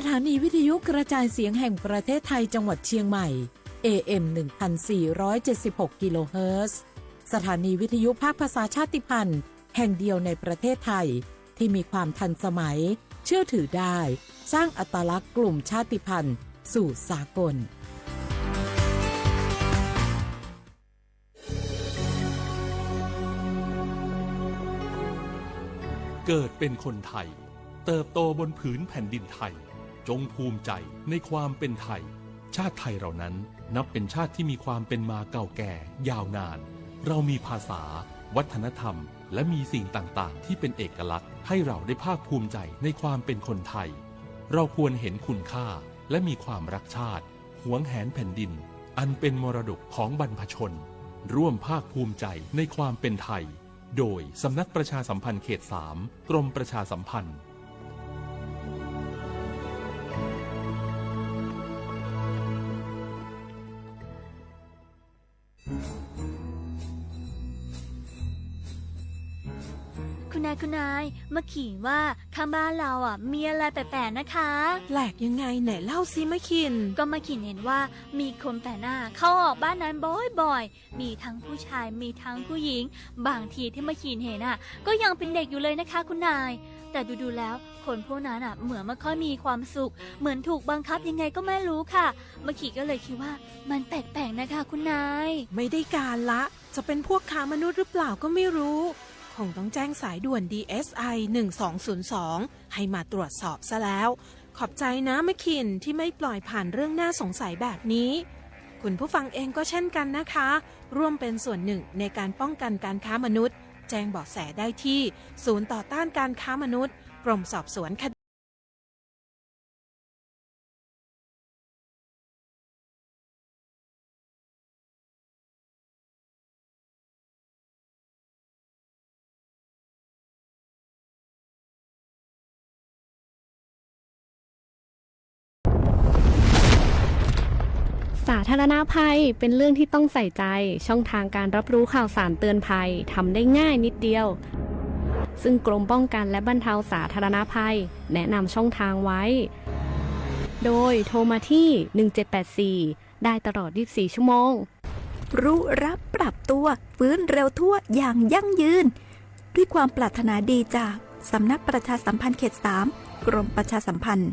ถานีวิทยุกระจายเสียงแห่งประเทศไทยจังหวัดเชียงใหม่ AM 1476 กิโลเฮิรตซ์สถานีวิทยุภาคภาษาชาติพันธุ์แห่งเดียวในประเทศไทยที่มีความทันสมัยเชื่อถือได้สร้างอัตลักษณ์กลุ่มชาติพันธุ์สู่สากลเกิดเป็นคนไทยเติบโตบนผืนแผ่นดินไทยจงภูมิใจในความเป็นไทยชาติไทยเรานั้นนับเป็นชาติที่มีความเป็นมาเก่าแก่ยาวนานเรามีภาษาวัฒนธรรมและมีสิ่งต่างๆที่เป็นเอกลักษณ์ให้เราได้ภาคภูมิใจในความเป็นคนไทยเราควรเห็นคุณค่าและมีความรักชาติหวงแหนแผ่นดินอันเป็นมรดกของบรรพชนร่วมภาคภูมิใจในความเป็นไทยโดยสำนักประชาสัมพันธ์เขต 3 กรมประชาสัมพันธ์คุณนายมาขี่ว่าข้างบ้านเรามีอะไรแปลกๆนะคะ แปลกยังไงไหนเล่าซิมะคินก็มาขี่เห็นว่ามีคนแปลกหน้าเข้าออกบ้านนั้นบ่อยๆมีทั้งผู้ชายมีทั้งผู้หญิงบางทีที่มาขี่เห็นก็ยังเป็นเด็กอยู่เลยนะคะคุณนายแต่ดูๆแล้วคนพวกนั้นเหมือนไม่ค่อยมีความสุขเหมือนถูกบังคับยังไงก็ไม่รู้ค่ะมาขี่ก็เลยคิดว่ามันแปลกๆนะคะคุณนายไม่ได้การละจะเป็นพวกค้ามนุษย์หรือเปล่าก็ไม่รู้คงต้องแจ้งสายด่วน DSI 1202ให้มาตรวจสอบซะแล้วขอบใจนะมะคินที่ไม่ปล่อยผ่านเรื่องน่าสงสัยแบบนี้คุณผู้ฟังเองก็เช่นกันนะคะร่วมเป็นส่วนหนึ่งในการป้องกันการค้ามนุษย์แจ้งเบาะแสได้ที่ศูนย์ต่อต้านการค้ามนุษย์กรมสอบสวนคดีสาธารณภัยเป็นเรื่องที่ต้องใส่ใจช่องทางการรับรู้ข่าวสารเตือนภัยทำได้ง่ายนิดเดียวซึ่งกรมป้องกันและบรรเทาสาธารณภัยแนะนำช่องทางไว้โดยโทรมาที่1784ได้ตลอด24ชั่วโมงรู้รับปรับตัวฟื้นเร็วทั่วอย่างยั่งยืนด้วยความปรารถนาดีจากสำนักประชาสัมพันธ์เขต 3 กรมประชาสัมพันธ์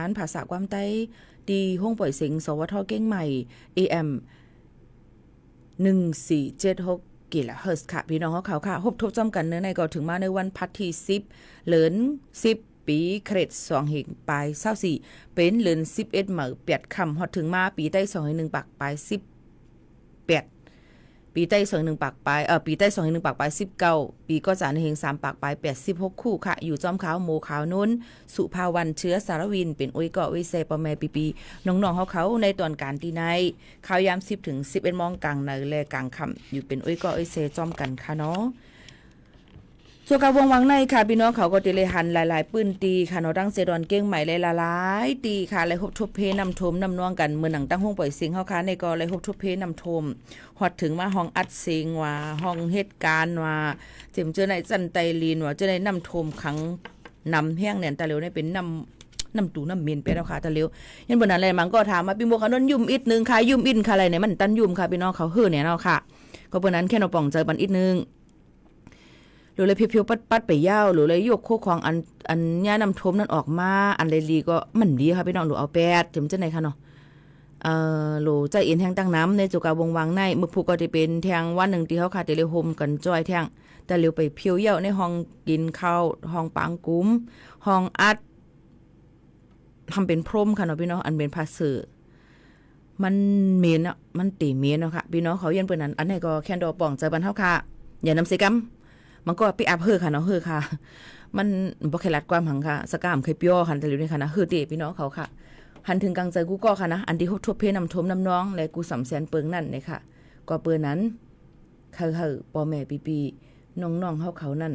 ารภาษาความใต้ดีห้องปล่อยเสียงสวทเก้งใหม่ AM 1476กิโลเฮิรตซ์ค่ะพี่น้องเขาค่ะพบทบจำกันเนื้อในก็ถึงมาในวันพัดที่10เหลือน10ปีเครด2เหงปลาย24เป็นเหลือน11เหมือ8คำฮอดถึงมาปีใต้2 1ปากปลาย18ปีใต้2 1ปากปลายปีใต้2 1ปากปลาย19ปีก็จานเหง3ปากปลาย86คู่ค่ะอยู่จอมขาวโมขาวนุ่นสุภาวันเชื้อสารวินเป็นอุ้ยเกาะวิเซปอแม่ปีน้องๆเขาในตอนการตีในข่าวยาม10ถึง11 โมงกลางในและกลางค่ำอยู่เป็นอุ้ยเกาะวิเซจอมกันค่ะเนาะส่วนการวงวังในค่ะพี่น้องเขาก็ติเลยหันหลายๆปืนตีค่ะเนาะตั้งเซดอนเก้งใหม่หลายๆตีค่ะเลยฮบทุบเพนำทมนำนวงกันเมื่อหนังตั้งห้องปล่อยเสียงเฮาค่ะในก็เลยฮบทุบเพนำทมฮอดถึงมาห้องอัดเสียงว่าห้องเหตุการณ์ว่าเจ็มเจอในจันไตลีนว่าเจอในนำทมขังนำแห้งเนี่ยตะเหลียวในเป็นน้ำตูน้ำเมียนไปแล้วค่ะตะเหลียวยันบนนั้นเลยมันก็ถามมาพี่โมขนนยุ่มอีกนึงค่ะยุ่มอินค่ะอะไรเนี่ยมันตันยุ่มค่ะพี่น้องเขาเฮือเนี่ยเนาะค่ะก็บนนั้นแค่เราป่องใจบันอีกนึงหรือเลยเพียวๆปัดๆไปยาวหรือเลยยกโคของอันย่านำทมนั้นออกมาอันเลยลีก็มันดีค่ะพี่น้องหนูเอาแปดถึงจะไหนคะเนาะโหลใจเอ็นแทงตั้งน้ำในจุกาวงวังในมึกผูกก็จะเป็นแทงวันหนึ่งที่เขาขาดเร็วโฮมกันจอยแทงแต่เร็วไปเพียวเย่าในห้องกินข้าวห้องปังกุ้มห้องอัดทำเป็นพรมค่ะเนาะพี่น้องอันเป็นภาษามันเมนอ่ะมันตีเมนเนาะค่ะพี่น้องเขาเย็นเปิดนั้นอันไหนก็แคนดอป่องใจบันเท่าค่ะอย่านำเสกัมมันก็ไปอัพเฮอค่ะเนาะเฮอค่ะมันบ่แค่รัดความหังค่ะสกามเคยเปียวค่ะแต่เร็วนี่ค่ะนะเฮอเตพี่น้องเขาค่ะหันถึงกลางใจกูก็ค่ะนะอันที่ทบเพนำทมน้ำน้องและกูสำแสนเปิงนั่นเนี่ยค่ะก็เปิงนั้นเขาปอแม่ปีน้องเขานั่น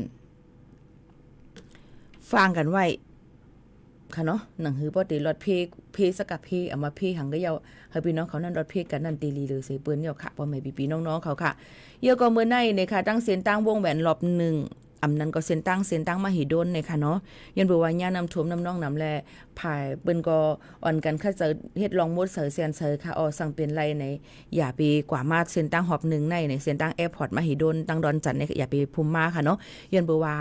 ฟังกันไว้ค่ะเนาะหนังหือปอตีรถเพสกับเพเอามาเพหังก็ยาวให้พี่น้องเขานั่นรถเพกันนั่นตีลีเลยเสเปิ้นเยาค่ะปอแม่ปีน้องเขาค่ะเยอะก็เมื่อในเนี่ยค่ะตั้งเส้นตั้งวงแหวนรอบ1อำนั้นก็เส้นตั้งมหิดลเนี่ยค่ะเนาะยันบอกว่าย่านำท่วมน้ำน้องน้ำแลภายเปิ้นก็อ่อนกันค่ะจะเฮ็ดลองมดเสยเซียนเสยค่ะสั่งเป็นไรในอย่าไปกว่ามาเส้นตั้งหอบ1ในเส้นตั้งแอร์พอร์ตมหิดลตั้งดอนจันทร์เนี่ยอย่าไปภูมิมาค่ะเนาะยันบอกว่า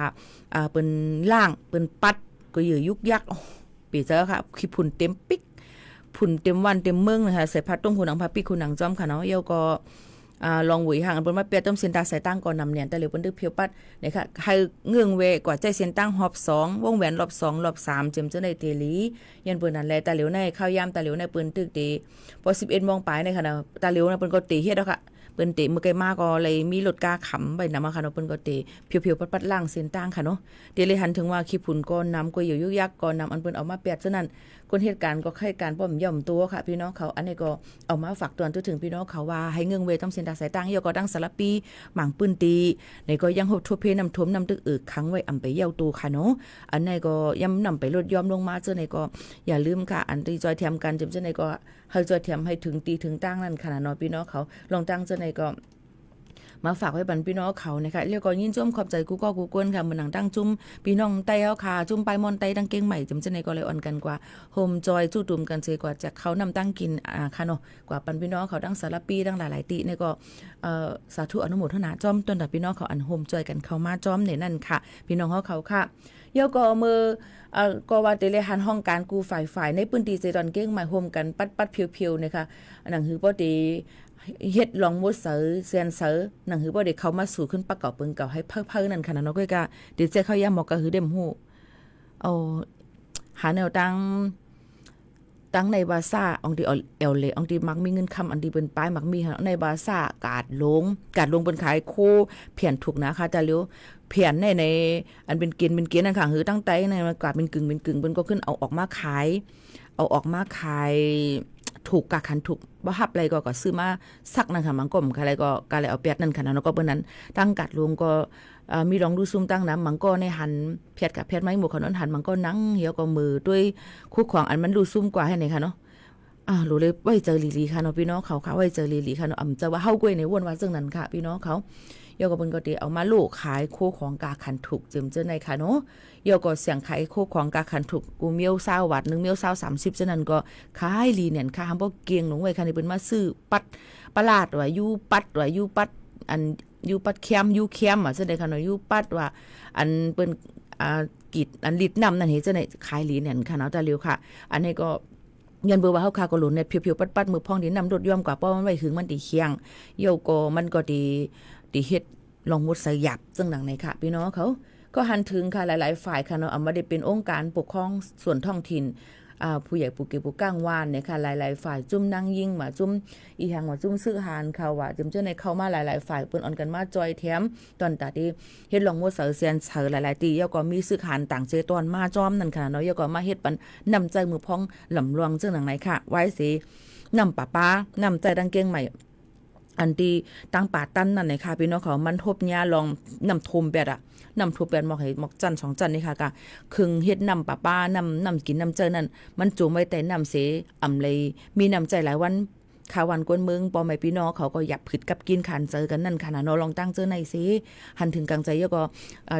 เปิ้นล่างเปิ้นปัดก็อยู่ยุกยักปีเจอค่ะขี้ฝุ่นเต็มปิ๊กฝุ่นเต็มวันเต็มเมืองนะคะใส่พัดต้งหูหนังพับปิ๊กหูหนังจอมค่ะเนาะเยาก็ลองหวยห่างเปิ้นมาเปียต้มเส้นตาใส่ตั้งก่อนนำเนี่ยแต่เหลียวเปิ้นดึกเพียวปัดเนี่ยค่ะให้เงื่องเวกว่าใจเส้นตั้งหอบ2วงแหวนรอบ2รอบ3เจิมจะได้เตลียันเปิ้นนั่นแหละตาเหลียวในข้าวยามตาเหลียวในเปิ้นตึกตีพอ11 โมงปลายเนี่ยค่ะนะตาเหลียวนะเปิ้นก็ตีเฮ็ดแล้วค่ะเปิ้นเตะมื้อไกลมาก็เลยมีรถกาขำไปนำมาค่ะเนาะเปิ้นก็เตะเพียวๆปัดๆล่างเส้นตั้งค่ะเนาะเดี๋ยวเลยหันถึงว่าขี้ฝุ่นก็นำก็อยู่ยุกยักก็นำอันเปิ้นเอามาแปดซะนั่นคนเหตุการณ์ก็ให้การป้อมย่อมตัวค่ะพี่น้องเขาอันนี้ก็เอามาฝากเตือนถึงพี่น้องเขาว่าให้เงื่องเวต้องเส้นตาสายตั้งเยาก็ดังสารปีหมางปืนตีในก็ยังหดทั่วเพนำท่วมนำตึกค้างไว้อำไปเย้าตูค่ะเนาะอันนี้ก็ย่ำนำไปลดยอมลงมาเจ้าในก็อย่าลืมค่ะอันที่จอยแถมกันเจ้าในก็ให้จอยแถมให้ถึงตีถึงตั้งนั่นขนาดเนาะพี่น้องเขาลองตั้งเจ้าในก็มาฝากไว้บรรพี่น้องเขานะคะเรียกก็ยินจุ้มขอบใจกูก็กูกวนค่ะเหมือนหนังตั้งจุ้มพี่น้องไต้เฮาค่ะจุ้มไปมอนไต้ดังเก่งใหม่จำจะในก็เลยอ่อนกันกว่าโฮมจอยจู่ตุ่มกันเสกว่าจากเขานำตั้งกินค่ะเนาะกว่าปันพี่น้องเขาดังสารปีดังหลายๆติเนี่ยก็สาธุอนุโมทนาจ้อมต้นดับพี่น้องเขาอันโฮมจอยกันเข้ามาจ้อมในนั่นค่ะพี่น้องเขาค่ะเยาก็มือก็ว่าเตเลหันห้องการกูฝ่ายในปืนตีเจดอนเก่งใหม่โฮมกันปัดเพียวๆนะคะหนังหือปอตีเฮ็ดลองมดเสือเซียนเสือหนังหือบ่ได้เข้ามาสู่ขึ้นปะเก่าเปิ้นเก่าให้เพิ่นนั่นค่ะเนาะก็กะเดี๋ยวจะเข้ายามหมอกก็คือเด้มฮู้เอาหาแนวตั้งในบาซ่าอองที่เอลเลอองที่มักมีเงินคำอันที่เป็นป้ายมักมีในบาซ่ากาดลงเป็นขายโคเพียนถูกนะคะแต่เร็วเพียนในอันเป็นเกณฑ์นั่นค่ะคือตั้งใจในมันกาดเป็นกึ่งเปิ้นก็ขึ้นเอาออกมาขายถูกกะคันถูกบ่ฮับอะไรก็ซื้อมาซักนั่นค่ะมังกลมอะไรก็กะเลยเอาแปดนั่นค่ะเนาะก็เปิ้นนั้นตั้งกัดลงก็มีลองดูซุ่มตั้งน้ำมังก็ในหันเพียดกับเพียดไม้หมู่ขนนหันมังก็นั่งเหี่ยวก็มือด้วยคู่ของอันมันดูซุ่มกว่าให้ไหนค่ะเนาะรู้เลยไว้เจอลีค่ะเนาะพี่น้องเขาไว้เจอลีค่ะเนาะจะว่าเฮากล้วยในวนว่าซึ่งนั้นค่ะพี่น้องเขาเยาก็เปิ้นก็ได้เอามาโลขายโคของกาคันถูกเจิมเจอในค่ะเนาะเยาก็เสียงขายโคของกาคันถูกกูเมียว20 วัตต์1เมียว30ฉะนั้นก็ขายลีเนี่ยค่ะบ่เกียงหลงไว้ค่ะนี่เปิ้นมาซื้อปัดประหลาดว่าอยู่ปัดอันอยู่ปัดแคมอยู่แคมจังได๋ค่ะเนาะอยู่ปัดว่าอันเปิ้น กิจอันลิดนำนั่นเห็นจะในขายหลีเนี่ยค่ะเนาะแต่เร็วค่ะอันนี้ก็ยันเบอร์ว่าเฮาคาก็หลุนเนี่ยเพียวๆปัดๆมือพองที่นำรถย่อมกว่าเพราะมันไว้หึงมันตีเคียงโยก็มันก็ดีเฮ็ดลองมุดใส่หยับซึ่งหนังในค่ะพี่น้องเขาก็หันถึงค่ะหลายๆฝ่ายค่ะเนาะมาได้เป็นองค์การปกครองส่วนท้องถิ่นผู้ใหญ่ผู้เก็บผู้ก้างวานเนี่ยค่ะหลายๆฝ่ายจุ่มนั่งยิงมาจุ่มอีหยังว่าจุ่มซื้อหานค่ะว่าจุ่มเจ้าในเข้ามาหลายๆฝ่ายเปิ้นออนกันมาจอยแถมตอนตาที่เฮ็ดลองมุดเสือเซียนเสือหลายๆตีแล้วก็มีซื้อหานต่างเจตอนมาจอมนั่นค่ะเนาะแล้วก็มาเฮ็ดปันนำใจมือพองหลำลวงซึ่งหนังไหนค่ะไว้สินำป้านำใจดังเก่งใหม่อันที่ตั้งป่าตั้นนั่นเลยค่ะพี่น้องเขามันทบยาลองนำทมแปดอะนำทบแปดหมอกให้หมอกจัน2จันนี่ค่ะกะคึงเฮ็ดนำป้านำกินนำเจอนั่นมันจูงไว้แต่นำเสอำเลยมีนำใจหลายวันข่าววันกวนเมืองปอไม่พี่น้องเขาก็หยับผึดกับกินขันเจอกันนั่นค่ะนะเนาะลองตั้งเจอในสิหันถึงกลางใจแล้วก็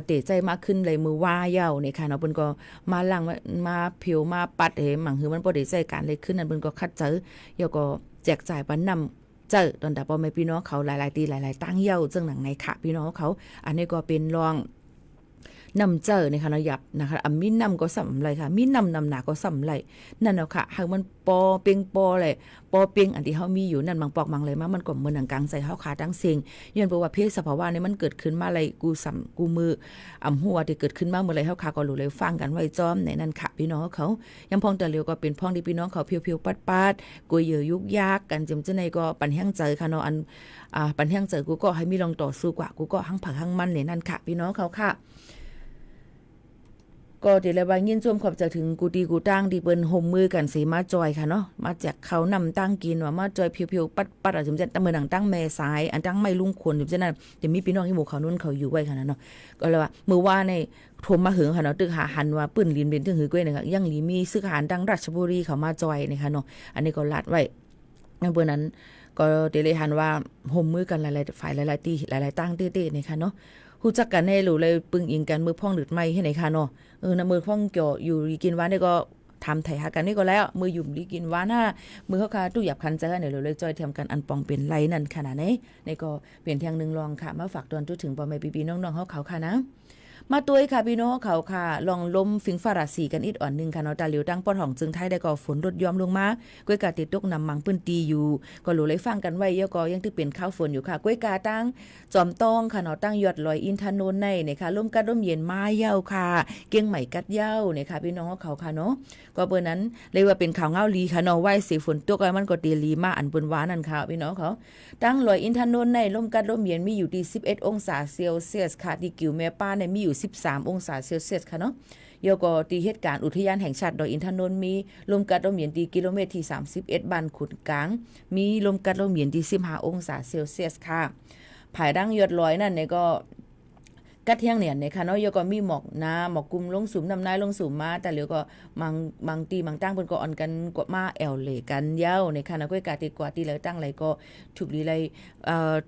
เตะใจมากขึ้นเลยมือว่าเย้านี่ค่ะเนาะเพิ่นก็มาลังมาผิวมาปัดเหมังคือมันบ่ได้ใจการเลยขึ้นนั่นเพิ่นก็คัดเจอแล้วก็แจกจ่ายปันนำเจอตอนแต่พอไม่พี่น้องเขาหลายๆตีหลายๆตั้งเย้าซึ่งหนังในค่ะพี่น้องเขาอันนี้ก็เป็นรองนำเจอในค่ะเนาะหยับนะคะมีนำก็สำไรค่ะมีนำหนาก็สำไรนั่นเนาะค่ะหากมันปอเปียงปอเลยปอเปียงอันที่เฮามีอยู่นั่นบางปอกบางเลยมามันก็เหมือนหนังกลางใส่เฮาขาทั้งเสียงย้อนบอกว่าเพศสภาวะนี้มันเกิดขึ้นมาอะไรกูมือหัวที่เกิดขึ้นมาเมื่อไรเฮาขาก็รู้เลยฟังกันไว้จอมในนั้นค่ะพี่น้องเขายังพองแต่เร็วก็เป็นพ้องที่พี่น้องเขาเพียวๆปัดๆกูเยอะยุกยากกันจำจะในก็ปันแห้งใจค่ะเนาะอันปันแห้งใจกูก็ให้มีลองต่อสู้กว่ากูก็หั่งผักหั่งมันในนั้นค่ะพี่น้องเขาค่ะก็เดี๋ยวเลยว่ายินชมขอบจะถึงกูดีกูตั้งดีเปิ้นห่มมือกันสิมาจอยค่ะเนาะมาแจกเขานำตั้งกินว่ามาจอยเพียวๆปัดๆจุ่มจะตะมือหนังตั้งแม่สายอันตั้งไม่ลุงควรจุ่มจะนั่นจะมีพี่น้องที่หมู่เขานุ่นเขาอยู่ไว้ค่ะเนาะก็เลยว่ามือว่าในโทรมาหึงค่ะเนาะตึกหาหันว่าปื้นลินเป็นถึงหือก้วยนะคะยังหลีมีซื้อหารดังราชบุรีเขามาจอยนะคะเนาะอันนี้ก็ลัดไว้ในเบอร์นั้นก็เดี๋ยวเลยหันว่าห่มมือกันหลายๆฝ่ายหลายๆตีหลายๆตั้งเต้ๆนะคะเนาะฮู้จักกันให้รู้เลยปึงอิงกันมือพ่องหรือไม่ให้ไหนค่ะเนาะนะมือพ่องเกี่ยวอยู่กินหวานนี่ก็ทำไถหากันนี่ก็แล้วมือหยุ่มดีกินหวานหน้ามือเขาค่ะตู้หยับคันใจเนี่ยเลยจอยทำกันอันปองเป็นไรนั่นขนาดนี้นี่ก็เปลี่ยนเทียงนึงลองค่ะมาฝากตอนจุดถึงปอแม่ปีน้องๆเขาค่ะนะมาตัวค่ะพี่น้องเขาค่ะลองล้มฟิงฟาราสีกันอีกอ่อนนึงค่ะเนาะตาเหลียวตั้งปอดห้องจึงไทยได้ก็ฝนลดยอมลงมาก้วยกาติดตกนำมังปื้นตีอยู่ก็รู้เลยฟังกันไว้เยอะก็ยังที่เป็นข้าวฝนอยู่ค่ะก้วยกาตั้งจอมต้องค่ะเนาะตั้งยอดลอยอินทนนท์ในเนี่ยค่ะลมกัดลมเย็นมาเย้าค่ะเกียงใหม่กัดเย้าเนี่ยค่ะพี่น้องเขาค่ะเนาะก็เบอร์นั้นเลยว่าเป็นข่าวเงาลีค่ะเนาะไว้สีฝนตกมันก็ตีลีมาอันเปิ้นหวานั่นค่ะพี่น้องเขาตั้งลอยอินทนนท์ในลมกัดลมเย็นมีอยู่ที่11องศาเซลเซียสค่ะที่กิ่วแม่ป้าเนี่ยมีอยู่13องศาเซลเซียสค่ะเนาะโยก็ตีเหตุการณ์อุทยานแห่งชาติดอยอินทนนท์มีลมกัดลมเย็นที่กิโลเมตรที่31บ้านขุนกลางมีลมกัดลมเย็นที่15องศาเซลเซียสค่ะภายดังยอดลอยนั่นเนี่ยก็กัดเที่ยงเนี่ยนะคะเนาะโยก็มีหมอกนาหมอกกลุ่มลงสูมน้ำนายลงสูมมาแต่เหลียวก็มังตีมังตั้งเพิ่นก็อ่อนกันกว่ามาแอลเลกันเย้าในค่ะนะก้อยกาติกว่าที่แล้วตั้งไหลก็ถูกลีไล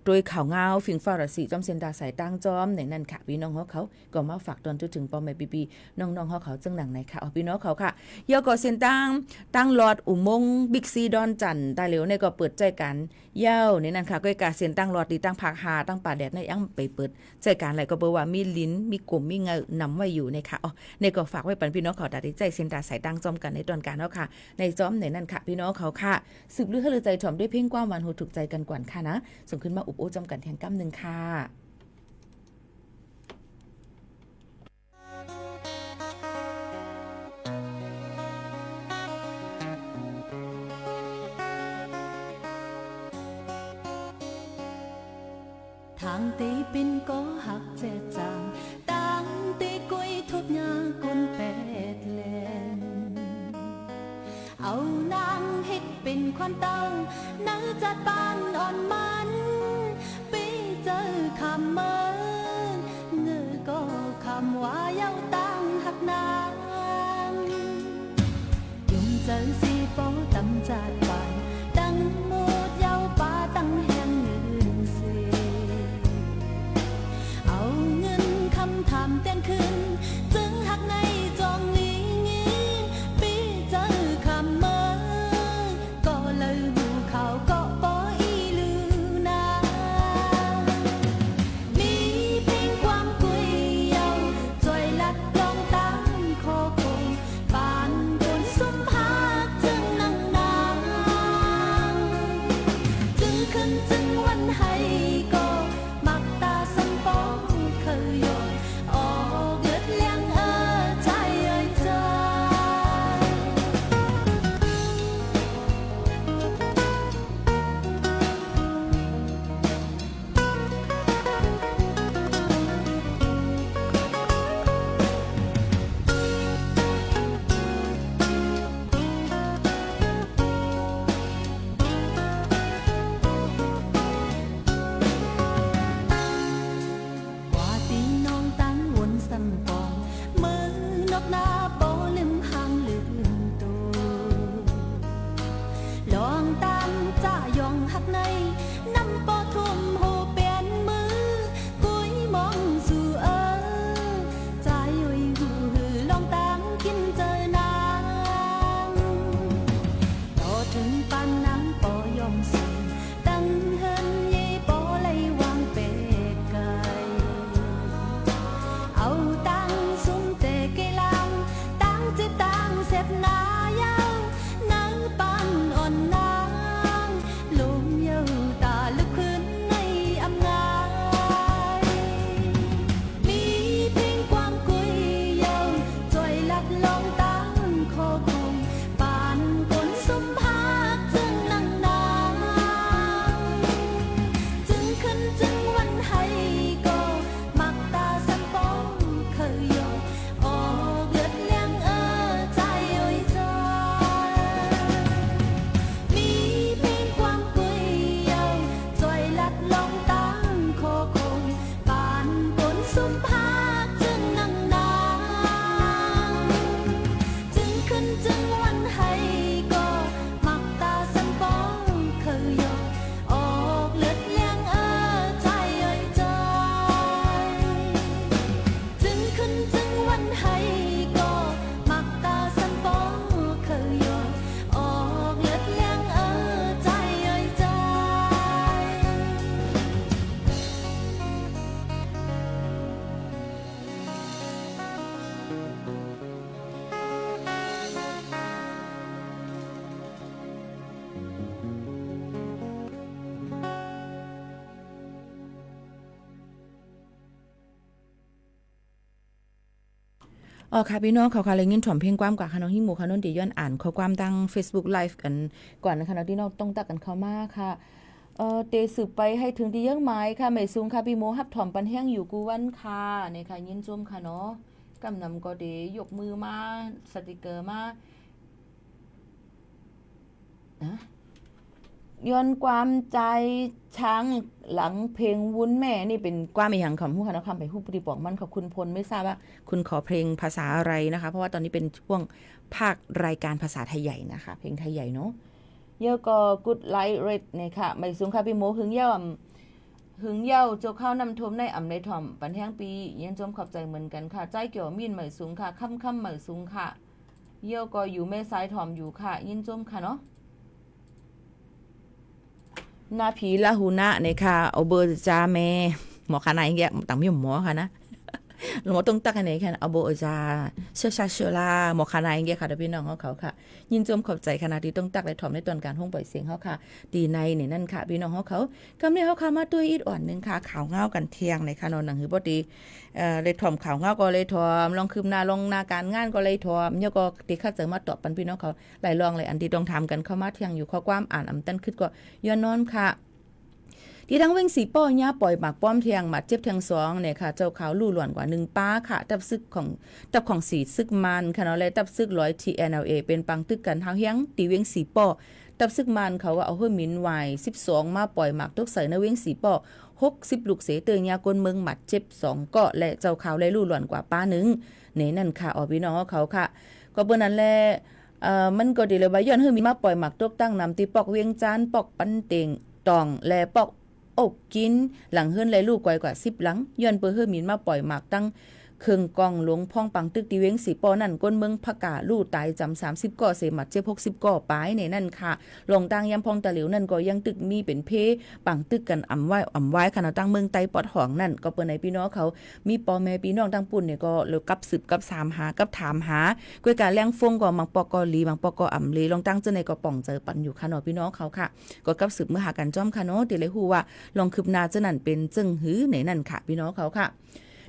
โดยข่าวเงาฟิงฟ้าราศีจอมเซนดาสายตั้งจอมในนั่นค่ะพี่น้องเขาก็มาฝากตอนจนถึงปอแม่ปีน้องๆเขาจังหนังไหนค่ะพี่น้องเขาค่ะโยก็เซนตั้งหลอดอุโมงค์บิ๊กซีดอนจันตาเหลียวในก็เปิดใจกันเย้าในนั่นค่ะก้อยกาเซนตั้งหลอดตีตั้งผักหาตั้งป่าแดดในยังไปเปิดใจกันไหลก็เบอว่ามีลิ้นมีกลมมีเงานำไว้อยู่ในค่ะในก็ฝากไว้ปันพี่น้องเขาตัดใจเซนดาสายตั้งจอมกันในตอนการเนาะค่ะในจอมในนั่นค่ะพี่น้องเขาค่ะสืบลือให้ลือใจถ่อมด้วยเพ่งกว้างวันหูถูกใจกันกว่าค่ะนะส่งขึ้นมาอุบโอจอมกันแทงกำนึงค่ะทางตีเป็นก็หักแจจางตั้งตีกุยทุบยากุนแปดแลนเอานางเฮ็ดเป็นควันเต้านังจัดปานอ่อนมันไปเจอคำเมินเงือก็คำว่าเย้าตั้งหักนางยุ่งเจอสีโป้ตำจัดปานตั้งมูดเย้าป้าตั้งแหงเงินเสียเอาเงินคำถามเต้นขึ้นจึงหักในจองลีงินปีเจอคำเมินก็เลยหูเขาก็ปออีลือนามีเพลงความกุยเยาจอยลัดรอ อ๋อค่ะพี่น้องเขาค่ะเลยยินถ่อมเพลงความกว่าค่ะน้องฮิหมูค่ะน้องดิย้อนอ่านข้อความทาง Facebook Live กันก่อนนะคะน้องที่น้องต้องตักกันเข้ามาค่ะเตสืบไปให้ถึงที่ยังหมายค่ะไม่สูงค่ะพี่โมฮับถ่อมปันแห้งอยู่กูวันค่ะนี่ค่ะยินชมค่ะเนาะกำนำก็เดยกมือมาสติกเกอร์มาย้อนความใจช้างหลังเพลงวุ้นแม่นี่เป็นความอีหยังคำพูดค่ะเนาะคำไปพูดปฏิบอกมันขอบคุณพลไม่ทราบว่าคุณขอเพลงภาษาอะไรนะคะเพราะว่าตอนนี้เป็นช่วงภาครายการภาษาไทยใหญ่นะคะเพลงไทยใหญ่เนาะเยอะก็กุดไลท์เรดเนี่ยค่ะไม่สูงค่ะพี่โมหึงเย่าโจเข้านำทมในอ่ำในถ่อมปันแห้งปีเย็นจมขอบใจเหมือนกันค่ะใจเกี่ยวมีนไม่สูงค่ะค่ำไม่สูงค่ะเยอะก็อยู่แม่ซ้ายถ่อมอยู่ค่ะยินจมค่ะเนาะนาผีละหูนะเนี่ยค่ะเอาเบอร์จาแม่หมอคณะอย่างเงี้ยต่างมีหมอค่ะนะหมอต้องตักกันไหนค่ะเอาเบอร์จาเชื่อลาหมอคณะอย่างเงี้ยค่ะพี่น้องเขาค่ะยินจมขอบใจคณะที่ต้องตักในถ่อมในตอนการห้องปล่อยเสียงเขาค่ะตีในเนี่ยนั่นค่ะพี่น้องเขากำเนิดเขาค่ะมาตัวอีดอ่อนนึงค่ะข่าวเงากันเที่ยงในค่ะนอนหนังหือบ่ดีเลยถ่อมข่าวเงาก็เลยถ่อมลองคืบหน้าลงหน้าการงานก็เลยถ่อมเนี่ยก็ติคัดเสริมมาตอบปันพี่น้องเขาหลายรองเลยอันที่ต้องทำกันเข้ามาเที่ยงอยู่ข้อความอ่านอำตันขึ้นก็ย้อนนอนค่ะที่ทั้งเว้งสีป้อย่าปล่อยหมากป้อมเทียงหมัดเจ็บเทียงสองเนี่ยค่ะเจ้าขาวลู่หล่วนกว่า1ป้าค่ะตับซึกของสีซึกมันค่ะเนาะและตับซึก100 TNLA เป็นปังตึกกันเฮาเฮียงตีเว้งสีป้อตับซึกมันเขาว่าเอาเฮือมินไว้12มาปล่อยหมากตกใส่ในเว้งสีป้อ60ลูกเสเตยยากลเมืองหมัดเจ็บ2เกาะและเจ้าขาวและลู่หล่วนกว่าป้านึงเนี่ยนั่นค่ะอ๋อพี่น้องเขาค่ะก็เบิ่นนั้นแลมันก็ดีเลยว่าย้อนเฮือมีมาปล่อยหมากตกตั้งนำตีปอกเวียงจันทน์ปอกปันเต็งตองและปอกอกกินหลังเฮือนและลูกกว่า10หลังย้อนเปิ้นเฮือมีมาปล่อยหมากตั้งเครื่องกองหลวงพ่องปังตึกตีเวงสีปอนั่นก้นเมืองพะกาลู่ตายจำ30ก่อเสมัดเจ็บ60ก่อปลายในนั่นค่ะลงตั้งยำพองตะหลิวนั่นก็ยังตึกมีเป็นเพปังตึกกันอ่ำไว้ขณะตั้งเมืองไตปอดหองนั่นก็เปิ้นในพี่น้องเขามีปอแม่พี่น้องตั้งปุ่นเนี่ยก็เลยกับสืบกับสามหากับถามหากวยการแรงฟงก็บางปอกอลีบางปอกออ่ำลีลองตั้งเจอในก็ป่องเจอปันอยู่ค่ะเนาะพี่น้องเขาค่ะก็กับสืบเมื่อหากันจ้อมค่ะเนาะติเลยฮู้ว่าลองคืบหน้าเจนั่นเป็นจึงหือในนั่นค่ะพี่น้องเขาค่ะ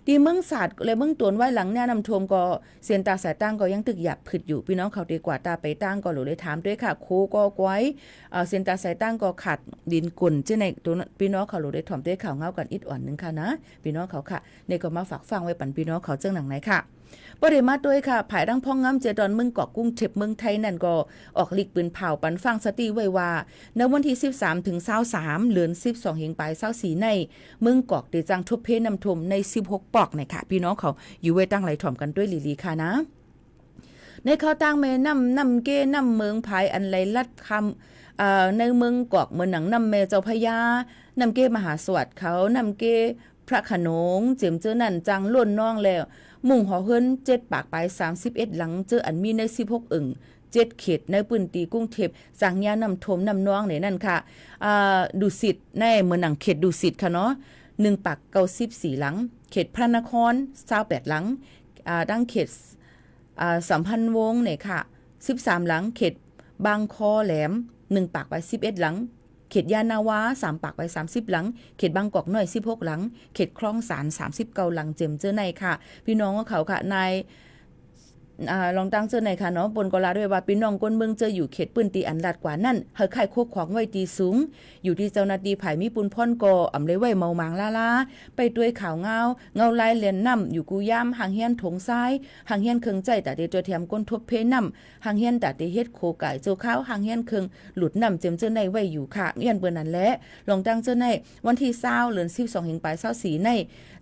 ดีเมืองศาสตร์และเมืองตวนไว้หลังเนี่ยนำทมก็เสียนตาสายตั้งก็ยังตึกหยับผึดอยู่พี่น้องเขาดีกว่าตาไปตั้งก็หรือเลยถามด้วยค่ะโคก็ก้อยเสียนตาสายตั้งก็ขัดดินกุ่นเจ้าในตัวพี่น้องเขาหรือได้ถ่อมด้วยข่าวเงากันอิดอ่อนนึงค่ะนะพี่น้องเขาค่ะในก็มาฝากฟังไว้ปันพี่น้องเขาเจ้าหนังไหนค่ะบ่ได้มาด้วยค่ะภายดังพ่องงำเจดอนเมืองเกาะกุ้งเทพเมืองไทยนั่นก็ออกลิกปืนเผาปันฟังสติไว้ว่าในวันที่13ถึง23เดือน12เฮงปลาย24ในเมืองเกาะได้จังทุบเพนำทมใน16ปอกเนี่ยค่ะพี่น้องเขาอยู่ไว้ตั้งไหลถ่อมกันด้วยลีๆค่ะนะในข้าวตังแม่น้ำเก้น้ำเมืองภายอันไหลลัดคำในเมืองเกาะเมืองหนังน้ำแม่เจ้าพญาน้ำเก้มหาสวัสดิ์เขาน้ำเก้พระขนงเจิมเจอนั่นจังล้นน้องแล้วมุ่งหอเฮิรน7ปากไป31หลังเจออันมีใน16อึ่ง7เขตในปืนตีกุ้งเทพสังญานำทมนำน้องในนั่นค่ะดุสิตในเมืองหนังเขตดุสิตค่ะเนาะ1ปาก94หลังเขตพระนคร28หลังดังเขตสัมพันธ์วงศ์เนี่ยค่ะ13หลังเขตบางคอแหลม1ปากไป11หลังเขตยานาวา3ปากไป30หลังเขตบางกอกน้อย16หลังเขตคลองสาร39หลังเจมเจอในค่ะพี่น้องเขาค่ะนายลองตั้งเจอในค่ะเนาะบนกลาด้วยว่าพี่น้องก้นเมืองเจออยู่เขตปืนตีอันลัดกว่านั่นเฮาไข่โคกของไว้ตีสูงอยู่ที่เจ้าหน้าที่ไผ่มีปุนพ่อนกออำเลยไว้เมามางลาไปด้วยข่าวเงาลายเลียนน้ำอยู่กูย่ามหางเฮียนถงซ้ายหางเฮียนเคิงใจแต่เดตัวแถมก้นทบเพน้ำหางเฮียนแต่เดเฮ็ดโคไก่โจข้าวหางเฮียนเคิงหลุดน้ำเจมเจอในไว้อยู่ค่ะยันเบอร์นั้นแหละลองตั้งเจอในวันที่20เดือน12เฮงปลาย24ใน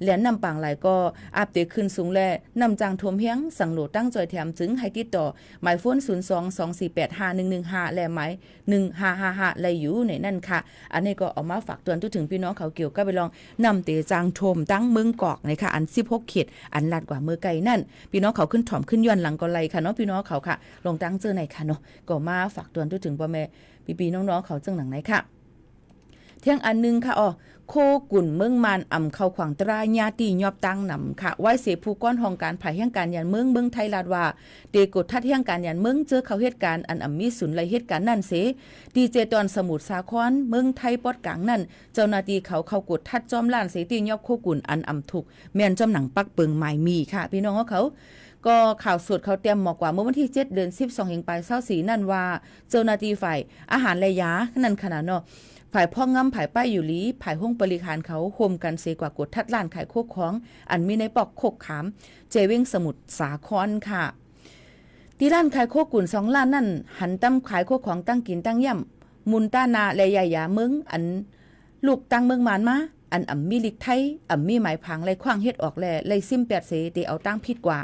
เหรียญน้ำปางหลายก็อาบเตขึ้นสูงแลน้ำจางท่วมเฮียงสังโหลตั้งจอยแถมจึงให้ติดต่อหมายโฟน0224851115และหมาย1555และอยู่ในนั่นค่ะอันนี้ก็เอามาฝากเตือนถึงพี่น้องเขาเกี่ยวก็ไปลองนำเตจางชมตั้งเมืองกอกในค่ะอัน16เขตอันลัดกว่าเมืองไกลนั่นพี่น้องเขาขึ้นถ่อมขึ้นย้อนหลังก็ไล่ค่ะเนาะพี่น้องเขาค่ะลงตั้งเจอในค่ะเนาะก็มาฝากเตือนถึงพ่อแม่พี่ๆน้องๆเขาจังหนังไหนค่ะเที่ยงอันนึงค่ะโคกุ่นเมืองมานอ่ำเข้าขวางตราญาติยอบตั้งนำค่ะไว้เสผู้ก้อนห้องการภายแห่งการยันเมืองไทยลาดว่าเตกดทัดแห่งการยันเมืองเจอเขาเหตุการณ์อันมีสุนไลเหตุการณ์นั่นเสดีเจตอนสมุทรสาครเมืองไทยปอดกลางนั่นเจ้าหน้าที่เขากดทัดจอมล้านเสตียอบโคกุ่นอันถูกแม่นจอมหนังปักเปิงหมายมีค่ะพี่น้องเขา ก็ข่าวสดเขาเตรียมหมอกว่าเมื่อวันที่7เดือน12เฮงปลาย24นั่นว่าเจ้าหน้าที่ฝ่ายอาหารและยานั่นขนาดเนาะฝ่ายพ่องำฝ่ายป้ายอยู่ลีฝ่ายห้องบริหารเขาโฮมกันเสกว่ากดทัดล้านขายโคกของอันมีในปอกโคกขามเจเว้งสมุทรสาครค่ะที่ร้านขายโคกุ่น2ล้านนั่นหันตั้มขายโคของตั้งกินตั้งย่ำมุนต้านาและยายาเมืองอันลูกตั้งเมืองมานมาอันมีลิกไทยมีหมายพังไรขว้างเฮ็ดออกแลไรซิม8เสตีเอาตั้งผิดกว่า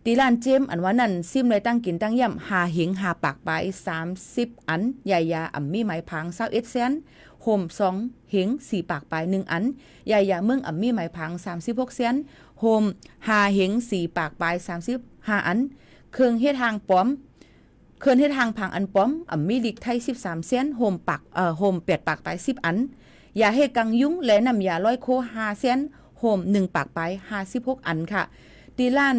ตีร้านเจมอันว่านั่นซิมไรตั้งกินตั้งย่ำ5หิง5ปากปลาย30อันยายามีหมายพัง21แสนโฮม2หิง4ปากปลาย1อันยายาเมืองมีหมายพัง36แสนโฮม5หิง4ปากปลาย35อันเครื่องเฮ็ดทางป้อมเครื่องเฮ็ดทางพังอันป้อมมีลิกไทย13เซนโฮมปักโฮม8ปากปลาย10อันยาเฮกังยุงและน้ำยาร้อยโค5เซนโฮม1ปากปลาย56อันค่ะตีล้าน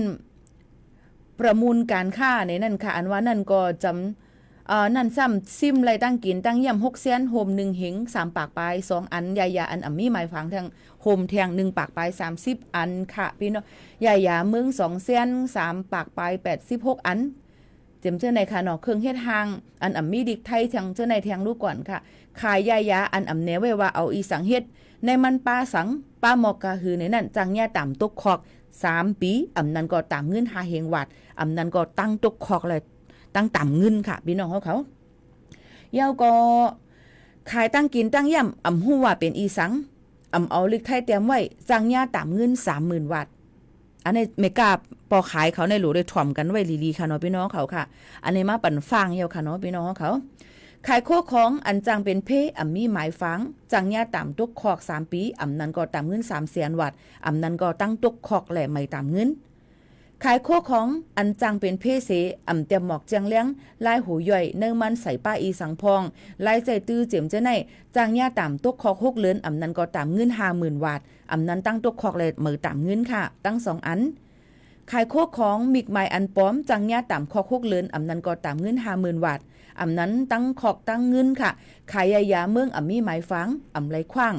ประมูลการค้าในนั่นค่ะอันว่านั่นก็จำนั่นซ้ำซิมไรตั้งกินตั้งย่ำ6เซนโฮม1หิง3ปากปลาย2อันยายาอันมีหมายฝังทางโฮมแทง1ปากปลาย30อันค่ะพี่น้องยายาเมือง2เซน3ปากปลาย86อันเจมเจ้าในค่ะเนาะเครื่องเฮ็ดทางอันมีดิกไทยทางเจ้าในแทงรู้ก่อนค่ะขายยายาอันแนวไว้ว่าเอาอีสังเฮ็ดในมันปลาสังปลาหมอกกะหือในนั่นจังแย่ต่ำตกคอก3ปีนั้นก็ต่ำเงิน5เฮงวัดนั้นก็ตั้งตกคอกเลยตั้งต่ำเงินค่ะพี่น้องเขาเย้าก็ขายตั้งกินตั้งย่ำฮู้ว่าเป็นอีสังเอาลิกไทยเตรียมไว้จังแย่ต่ำเงิน 30,000 วัดอันนี้เมกาปอขายเขาในหลูได้ถ่อมกันไว้ลีๆค่ะเนาะพี่น้องเขาค่ะอันนี้มาปั่นฟางเยาค่ะเนาะพี่น้องเขาขายโคของอันจังเป็นเพมีหมายฟังจังย่าต่ำตกคอก3ปีนั้นก็ต่ำเงิน300,000 วัตต์นั้นก็ตั้งตกคอกแหละไม่ต่ำเงินขายโคของอันจังเป็นเพเสเตรียมหมอกจังเลี้ยงลายหูย่อยเนื้อมันใส่ป้าอีสังพองลายใจตื้อเจียมเจ้าในจังย่าต่ำตกคอก6เลือนนั้นก็ต่ำเงิน50,000 วัตต์นั้นตั้งตกคอกเลยมือต่ำเงินค่ะตั้ง2อันขายโคของมิกไม้อันป้อมจังย่าต่ำคอก6เลือนนั้นก็ต่ำเงิน50,000 วัตต์นั้นตั้งคอกตั้งเงินค่ะขายยาเมืองมีหมายฟังไรขว้าง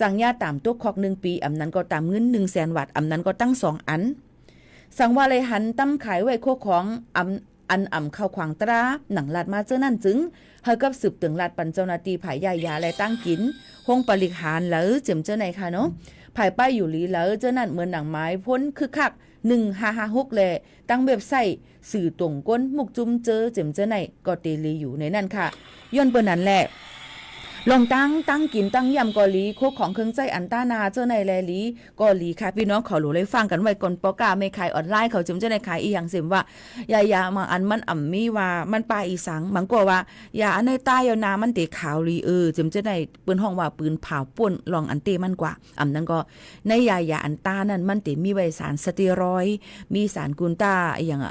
สั่งยาตามตัวคอก1ปีนั้นก็ตามเงิน100,000 วัตต์นั้นก็ตั้ง2อันสั่งว่าเลยหันตั้มขายไว้โคของเข้าขวางตราหนังลาดมาเจ้านั่นจึงเฮากับสืบตึงลาดปันเจ้าหน้าที่ผายยาและตั้งกินห้องปริหารแล้วเจิมเจ้าไหนค่ะเนาะผายป้ายอยู่ลีแล้วเจ้านั่นเหมือนหนังไม้พ้นคึกคัก1556แลตั้งเว็บไซต์สื่อตรงก้นมุกจุ้มเจอเจิมเจ้าไหนก็เตลีอยู่ในนั่นค่ะย้อนเปิ้นนั่นแหละลองตั้งกินตั้งยำกอลีโคของเครื่องใจอันต้านาเจ้าในแลลีกอลีค่ะพี่น้องขอหลูเลยฟังกันไว้ก่อนปอกาไม่ขายออนไลน์เขาจึงเจ้าในขายอีหยังเสมว่ายาบางอันมันมีว่ามันปลาอีสังบางกว่าว่ายาอันในใต้ยาวนามันเตะขาวลีจึงเจ้าในปืนห้องว่าปืนเผาป่นลองอันเตมันกว่านั้นก็ในยาอันต้านั่นมันเตมีไวสารสเตียรอยด์มีสารกุนต้าอีหยัง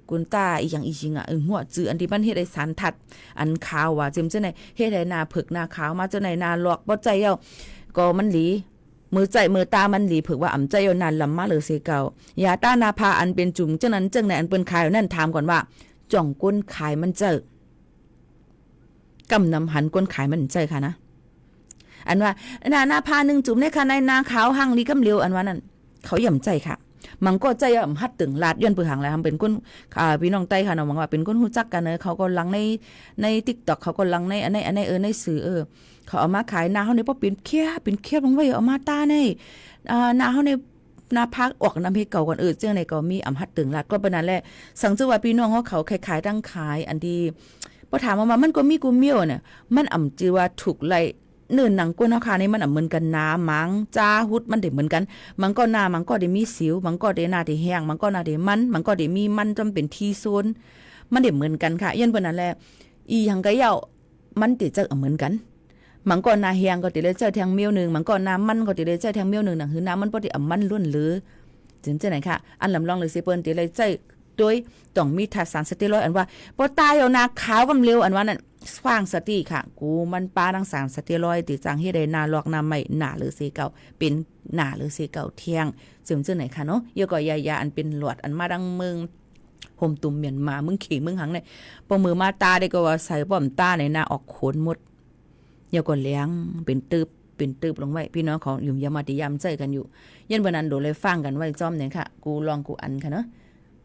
กุนต้าอีหยังอีจิงหัวจืออันที่มันเฮ็ดให้สารทัดอันขาวว่าเจมเจ้าในเฮ็ดให้หน้าผึกหน้าขาวมาเจ้าในหน้าหลอกบ่ใจเอ้าก็มันหลีมือใจมือตามันหลีผึกว่าใจเอานานลำมาเลยเสเก่ายาต้านาพาอันเป็นจุ่มเจ้านั้นจังไหนอันเปิ้นขายนั่นถามก่อนว่าจ่องก้นขายมันเจอกำนำหันก้นขายมันเจอค่ะนะอันว่านาพา1จุ่มในค่ะในนาขาวหังลีกำเหลียวอันว่านั่นเขาย่ำใจค่ะมันก็ใจฮัดตึงลาดย้อนปือหังแล้วเป็นคนพี่น้องใต้ค่ะเนาะว่าเป็นคนฮู้จักกันเขาก็ลังใน TikTok เขาก็ลังในอันในสื่อเขาเอามาขายนาเฮานี่บ่เป็นเคียลงไว้เอามาตาในนาเฮาในนาพักออกน้ำให้เก่าก่อนจังได๋ก็มีฮัดตึงลาดก็ปานนั้นแหละสังจือว่าพี่น้องเขาขายตั้งขายอันที่บ่ถามว่ามันก็มีกูเมียวเนี่ยมันจือว่าถูกไล่เนื้อหนังก้นเฮาค่ะนี่มันเหมือนกันน้ำมังจ้าหุดมันได้เหมือนกันมันก็หน้ามันก็ได้มีสิวมันก็ได้หน้าได้แห้งมันก็หน้าได้มันก็ได้มีมันจำเป็นที่โซนมันได้เหมือนกันค่ะยันเพิ่นนั่นแหละอีหยังก็ยาวมันติจะเหมือนกันมันก็หน้าแห้งก็ติได้เจอแทงเมียวนึงมันก็น้ำมันก็ติได้เจอแทงเมียวนึงนั่นคือน้ำมันบ่ได้มันล้วนหรือจังไหนค่ะอันลำลองเลยสิเปิ้นติได้เจอโดยต้องมีทัดสารสเตียรอยด์อันว่าบ่ตายเอาหน้าขาวกำเร็วอันว่านั่นสว่างสติค่ะกูมันปลาทั้งสารสเตียรอยด์ติจังเฮ็ดได้หน้าลอกหน้าใหม่หน้าหรือสีเก่าเป็นหน้าหรือสีเก่าเที่ยงซึ่งจังไหนค่ะเนาะเยอะก็ยาอันเป็นหลอดอันมาดังเมืองห่มตุ่มเมียนมามึงขี่มึงหังเนี่ยปมือมาตาได้ก็ว่าใส่ป้อมตาในหน้าออกโขนหมดเยอะก็เลี้ยงเป็นตึบ เป็นตืบลงไว้พี่น้องของอยู่ยามาติยามใจกันอยู่ยันวันนั้นโดเลยฟังกันไว้จ้อมเนี่ยค่ะกูลองกูอันค่ะเนาะ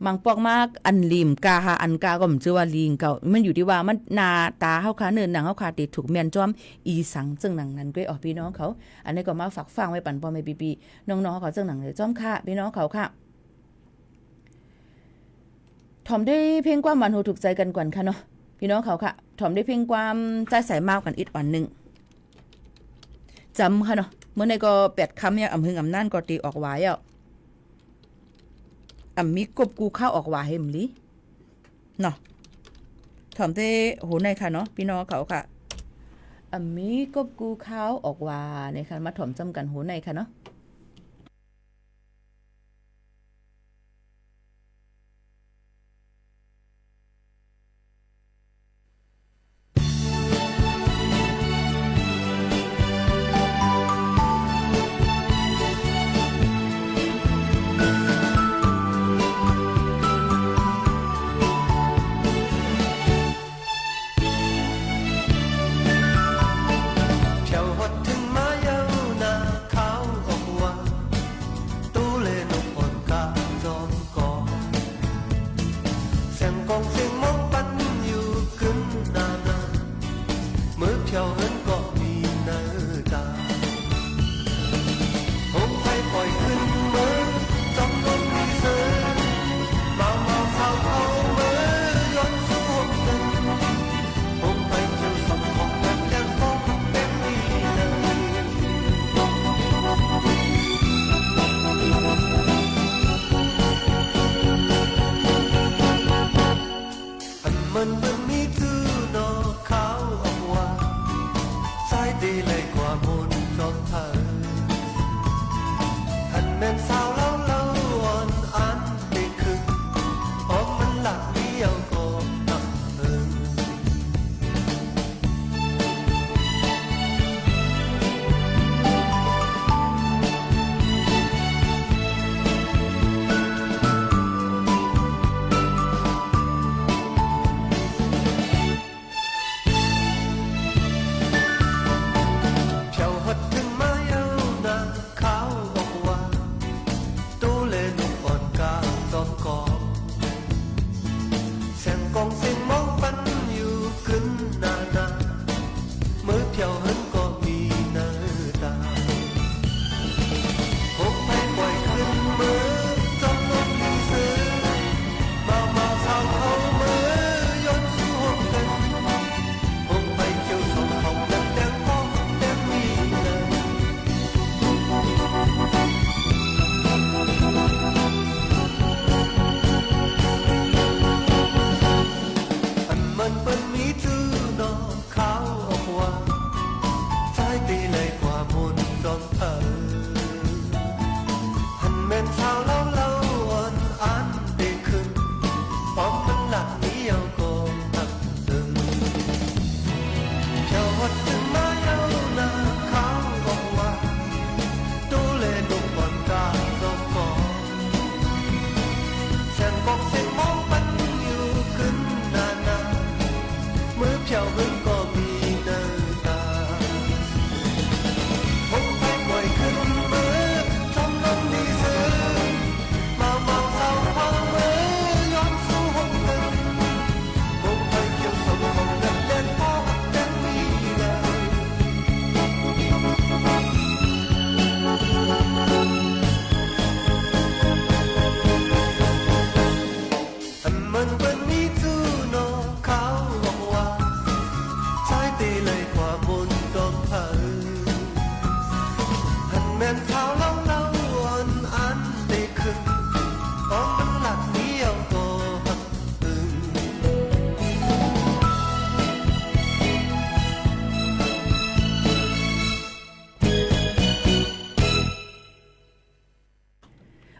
มังปอกมากอันลีมกาหาอันกาก็มันชื่อว่าลีงเก่ามันอยู่ที่ว่ามันหน้าตาเฮาค่ะเนินหนังเฮาค่ะติดถูกแม่นจ้อมอีสังจึงหนังนั้นก็พี่น้องเขาอันนี้ก็มาฝากฟังไว้ปั่นพ่อแม่ปีๆน้องๆเขาจึงหนังเลยจ้อมค่ะพี่น้องเขาค่ะถ่อมด้วยเพลงความหวานหูถูกใจกันก่อนค่ะเนาะพี่น้องเขาค่ะถ่อมด้วยเพลงความใจใสมากกันอีกอันนึงจำค่ะเนาะเมื่อในก็8คำเนี่ยอำหึงอำนั่นก็ตีออกไว้อ่ะมีกบกูข้าวออกว่าเฮมลิเนาะถ่อมเตโหในค่ะเนาะพี่น้องเขาค่ะมีกบกูข้าวออกว่าในค่ะมาถ่อมจำกันโหในค่ะเนาะ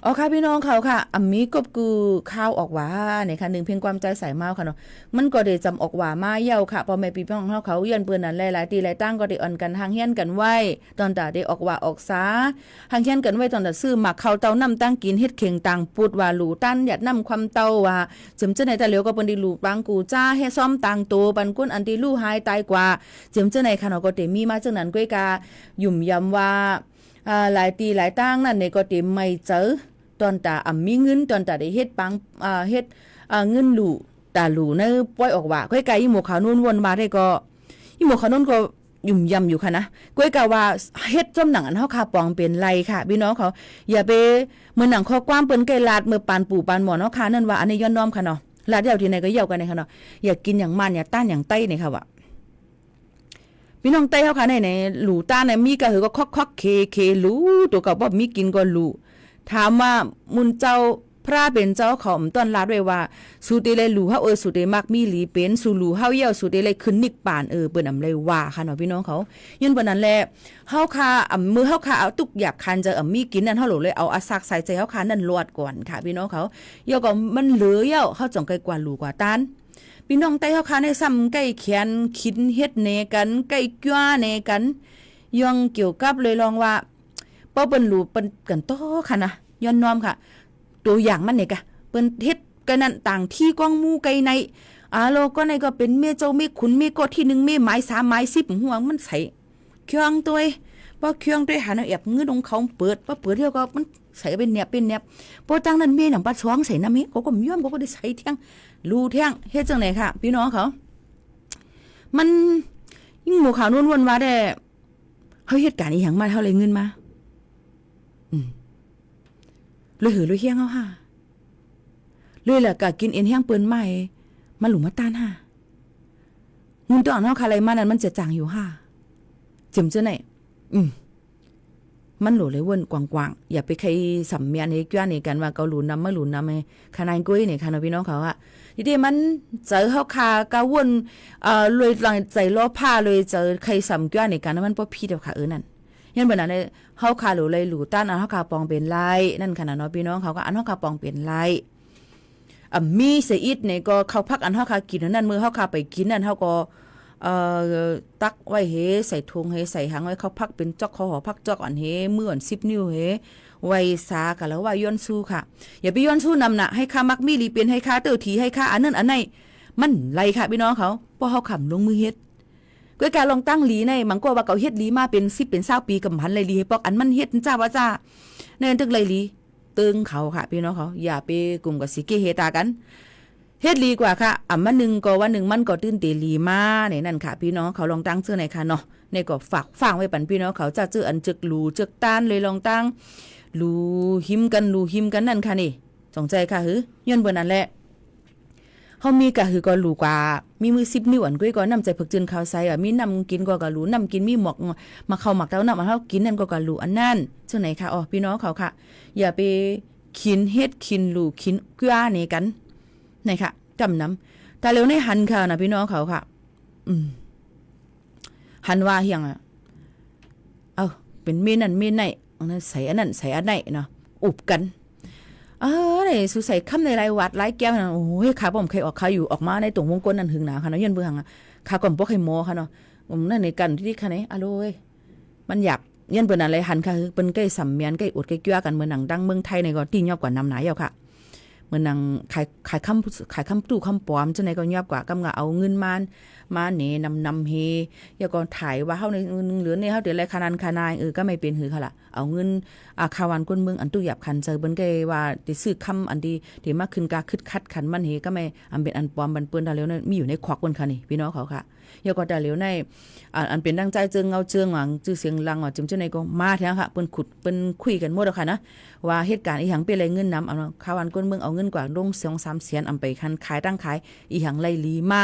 อ๋อค่ะพี่น้องเขาค่ะมีกบกูข้าวออกว่าเนี่ยค่ะหนึ่งเพียงความใจใส่เมาค่ะเนาะมันก็ได้จำออกว่ามาเย้าค่ะพอแม่พี่น้องเขาเยือนเปิ้นนั่นหลายๆตีหลายตั้งก็ได้อ่อนกันหางเฮียนกันไว้ตอนตาได้ออกว่าออกซาหางเฮียนกันไว้ตอนตาซื้อหมักข้าวเต้าน้ำตั้งกินเฮ็ดเข่งต่างปุดว่าหลูตั้นหยัดน้ำความเต้าว่าจำเจ้าไหนแต่เหลียวก็เปิ้นได้หลูปังกูจ้าให้ซ้อมต่างโตปันก้นอันที่ลู่หายตายกว่าจำเจ้าไหนค่ะเนาะก็ได้มีมาจังนั้นก้อยกายุ่มยำว่าหลายตีหลายตั้งนั่นเนี่ยก็ได้ไม่เจอตอนตามีเงินตอนตาได้เฮ็ดปังเฮ็ดเงินหลูตาหลูในปล่อยออกว่าก้อยกาอีหมวกขาวนุ่นวนมาได้ก็อีหมวกขาวนุ่นก็ยุ่มยำอยู่ค่ะนะก้อยกาว่าเฮ็ดจมหนังอันเฮาคาปองเป็นไรค่ะพี่น้องเขาอย่าไปเหมือนหนังข้อความเปิ้นไก่ลาดเมื่อปานปู่ปานหมอเนาะค่ะนั่นว่าอันนี้ย้อนน้อมค่ะเนาะลาดยาวที่ไหนก็เหี่ยวกันนี่ค่ะเนาะอย่ากินอย่างมันอย่าต้านอย่างไต้นี่ค่ะว่าพี่น้องไต้เฮาค่ะในหลูต้านน่ะมีก็คือก็คอกเคหลูตัวก็บ่มีกินก็หลูถามว่ามุนเจ้าพระเป็นเจ้าของต้นลาดไว้ว่าสูติเลยหลูเฮาสูติมักมีหลีเป็นสู่หลูเฮาเหี่ยวสูติเลยขึ้นนิกปานเปิ้นอำเลยว่าค่ะเนาะพี่น้องเขายืนบ่นั้นแหละเฮาค่ะมือเฮาค่ะเอาตุกหยาบคันจะมีกินนั่นเฮาโหลเลยเอาอาซักใส่ใจเฮาค่ะนั่นลวดก่อนค่ะพี่น้องเขาเหี่ยวก็มันเหลือเหี่ยวเฮาจ่องไกลกว่าหลูกว่าตานพี่น้องใต้เฮาค่ะในซ้ำใกล้เขียนคิดเฮ็ดแหนกันใกล้กั้วแหนกันยังเกี่ยวกับเลยลองว่าเปิ้นหลูเปิ้นกันโตค่ะนะย้อนน้อมค่ะตัวอย่างมันเนี่ยกะเปิ้นเฮ็ดกันนั่นต่างที่กองหมู่ไกลในโลก็ในก็เป็นเมียเจ้าเมียขุนเมียก็ที่1เมียหมาย3หมาย10หัวมันใส่เครื่องตัวบ่เครื่องด้วยหาแอบเงินของเขาเปิดบ่เปิดเดียวก็มันใส่เป็นแนบบ่จังนั้นเมียหนังปลาช้องใส่น้ำเฮ็ดเขาก็ย้อมเขาก็ได้ใส่เที่ยงรูเที่ยงเฮ็ดจังไหนค่ะพี่น้องเขามันยิ่งหมู่ข่าวนุ่นวนว่าได้เฮาเฮ็ดการอีหยังมาเท่าไรเงินมาเลยหือเลยเฮียงเอาค่ะเลยแหละกะกินเอ็นเฮียงเปิ้นใหม่มาหลุมมาตานค่ะเงินตอนเฮาคาไรมานั้นมันจะจางอยู่ค่ะจิมเจ้าไหนมันหลูเลยวนกว้างๆอย่าไปใครสำเมียนให้ก้านนี่กันว่าเกาหลูนำมาหลูนำให้คานายกุ้ยนี่ค่ะพี่น้องเขาอ่ะทีเดียวมันเจอเฮาคากะวนเลยหลังใจล้อผ้าเลยเจอใครสำก้านนี่กันมันบ่ผิดดอกค่ะนั่นยันเบิ่นนั้นเฮาคาหลูเลยหลูต้านอันเฮาคาปองเป็นไรนั่นขนาดเนาะพี่น้องเขาก็อันเฮาคาปองเป็นไรมีเสียอิดเนี่ยก็เขาพักอันเฮาคากินนั่นมื้อเฮาคาไปกินนั่นเฮาก็ตักไว้เฮใส่ถุงเฮใส่หังไว้เขาพักเป็นจอกเขาหอพักจอกอันเฮมื้ออัน10นิ้วเฮไว้สากันแล้วว่าย้อนสู้ค่ะอย่าไปย้อนสู้นำน่ะให้ค่ามักมีหลีเป็นให้ค่าเตอทีให้ค่าอันนั้นอันไหนมันไรค่ะพี่น้องเขาพอเฮาขำลงมือเฮ็ดก็การลองตั้งหลีในมันก็ว่าเขาเฮ็ดหลีมาเป็น10เป็น20ปีกำพันเลยหลีให้ปอกอันมันเฮ็ดจ้าว่าจ้าในตึกเลยหลีตึงเขาค่ะพี่น้องเขาอย่าไปกลุ่มกับสิเกเฮตากันเฮ็ดลีกว่าค่ะมันนึงก็ว่านึงมันก็ตื้นเตลีมาเนี่ยนั่นค่ะพี่น้องเขาลองตั้งชื่อไหนค่ะเนาะในก็ฝากไว้ปันพี่น้องเขาจะชื่ออันจึกหลูจึกต้านเลยลองตั้งหลูหิมกันนั่นค่ะนี่สนใจค่ะหือย้อนเบิ่นนั่นแหละเฮามีก็คือก็หลูกว่ามีมือ10นิ้วอันก้อยก็นำใจผักจืนข้าวใส่มีนำกินก็หลูนำกินมีหมอกมาเข้าหมักเต้านำเฮากินนั่นก็หลูอันนั้นจังไหนค่ะอ๋อพี่น้องเขาค่ะอย่าไปขินเฮ็ดขินหลูขินกว้านี่กันไหนค่ะจำน้ำแต่เร็วในหันค่ะนะพี่น้องเขาค่ะหันว่าเฮียงเป็นเมนั่นเมไหนใส่อันนั้นใส่อันไหนเนาะอุบกันเนี่ยสุใส่ค่ำในรายวัดรายแก้วนะโอ้ยขาผมใครออกขาอยู่ออกมาในตรงวงกลนั่นหึงหนาค่ะเนาะยันเบื้องขาก่อนพวกใครโมค่ะเนาะผมนั่นในกันที่ค่ะเนี่ยอร่อยมันหยาบยันเปิดอะไรหันค่ะคือเป็นใกล้สัมเมียนใกล้อดใกล้เกี้ยกันเหมือนหนังดังเมืองไทยในก็ตียอบกว่าน้ำหนาเยาค่ะเหมือนนางขายคำตู้คำปลอมจังไหนก็ยับกว่ากำกะเอาเงินมาเนนำเฮอย่าก็ถ่ายว่าเฮาในเหลือเนี่ยเฮาเดี๋ยวอะไรคานายก็ไม่เป็นหือค่ะล่ะเอาเงินคาวันก้นเมืองอันตู้หยับคันเจอเบิ่นไกว่าได้ซื้อคำอันที่มาขึ้นกาคึดคัดขันมันเฮก็ไม่อันเป็นอันปลอมบันเปิ้นดาแล้วมีอยู่ในควักบนค่ะนี่พี่น้องเขาค่ะอย่าก็ดาแล้วในอันเป็นดังใจเจิงเอาเจิงหวังชื่อเสียงลังจิมจังไหนก็มาแท้ค่ะเปิ้นขุดเปิ้นคุยกันหมดแล้วค่ะนะว่าเหตุการณ์อีหยังเป็นอะไรเงินนำเอาคาวันก้นเมืองเอาเงินกว่าลง2-3 เสียนอำไปคันขายตั้งขายอีหยังไล่ลีมา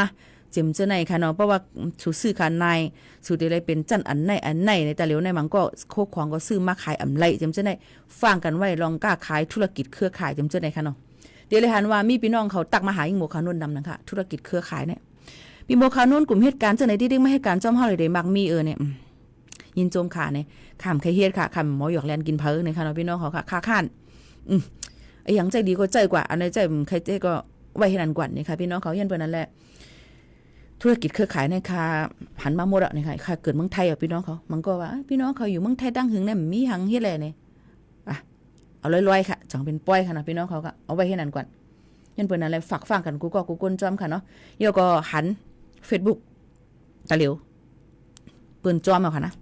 จิมเจ้าไหนค่ะเนาะเพราะว่าสูซื้อค่ะนายสูได้เลยเป็นจันอันไหนในแต่เหลียวในมันก็โคของก็ซื้อมาขายอำไล่จิมเจ้าไหนฟังกันไว้ลองกล้าขายธุรกิจเครือข่ายจิมเจ้าไหนค่ะเนาะเดี๋ยวเลยหันว่ามีพี่น้องเขาตักมาหาอิงโมคานุ่นนำนะคะธุรกิจเครือข่ายเนี่ยพี่โมคานุ่นกลุ่มเหตุการณ์เจ้าไหนที่ไม่ให้การจ้อมเฮาเลยได้มักมีเนี่ยยินโจมขาเนี่ยขำใครเฮ็ดค่ะขำหมอหยอกแลนกินเพ้อเนี่ยค่ะเนาะพี่น้องเขาค่ะค้าข้าน ไอ้หยังใจดีก็ใจกว่าอันไหนใจใครใจก็ไว้ให้นั่นกว่านี่ค่ะพี่น้องเขาเย็นเปิ้นนั่นแหละธุรกิจเครือข่ายในค่ะหันมาหมดอ่ะนี่ค่ะเกิดเมืองไทยอ่ะพี่น้องเขามันก็ว่าพี่น้องเขาอยู่เมืองไทยดังหึงเนี่ยมีหังเฮ็ดแลนี่อ่ะเอาลอยๆค่ะจังเป็นป้อยค่ะนะพี่น้องเขาก็เอาไว้ให้นั่นก่อนยันเปิ้นนั่นแหละฝากฟังกันกูก้นจอมค่ะเนาะเดี๋ยวก็หัน Facebook ตะเหลียวเปิ้นจอมเอาค่ะนะ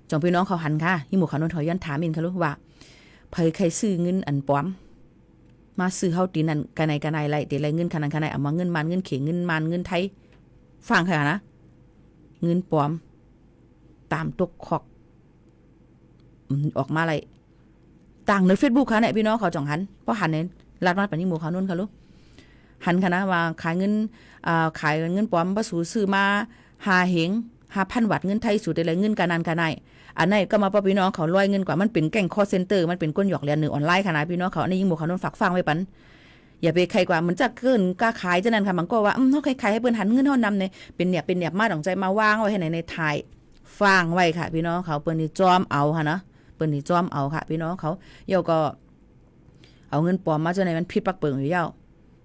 จังพี่น้องเขาหันค่ะที่หมู่เขานนทย้อนถามอินค่ะลูกว่าไผใครซื้อเงินอันปลอมมาซื้อเฮาตีนั่นกันไหนไรตีไรเงินคันนั้นคันไหนเอามาเงินมันเงินเขเงินมันเงินไทยฟังค่ะนะเงินปลอมตามตกขอกออกมาอะไรต่างใน Facebook ค่ะเนี่ยพี่น้องเขาจ่องหันเพราะหันเนี่ยรัดมาปานนี้หมู่เขานุ่นค่ะลูกหันค่ะนะว่าขายเงินปลอมบ่สู่ซื้อมา5 เหง 5,000 บาทเงินไทยสู่ได้ไรเงินกันนั้นกันไหนอันไหนก็มาป้าพี่น้องเขาลอยเงินกว่ามันเป็นแก๊งคอเซ็นเตอร์มันเป็นก้นหยอกเรียนหนึ่งออนไลน์ค่ะนะพี่น้องเขาอันนี้ยิ่งหมู่เขานนฝากฟังไว้ปันอย่าไปใครกว่ามันจะเกินกล้าขายจะนั่นค่ะมันก็ว่าเฮาใครให้เปิ้นหันเงินเฮานำเนี่ยเป็นเนี่ยมาดองใจมาวางไว้ให้ในถ่ายฟังไว้ค่ะพี่น้องเขาเปิ้นนี่จอมเอาค่ะนะเปิ้นนี่จอมเอาค่ะพี่น้องเขาเดี๋ยวก็เอาเงินปลอมมาจนในมันผิดปักเปิงอยู่เย้า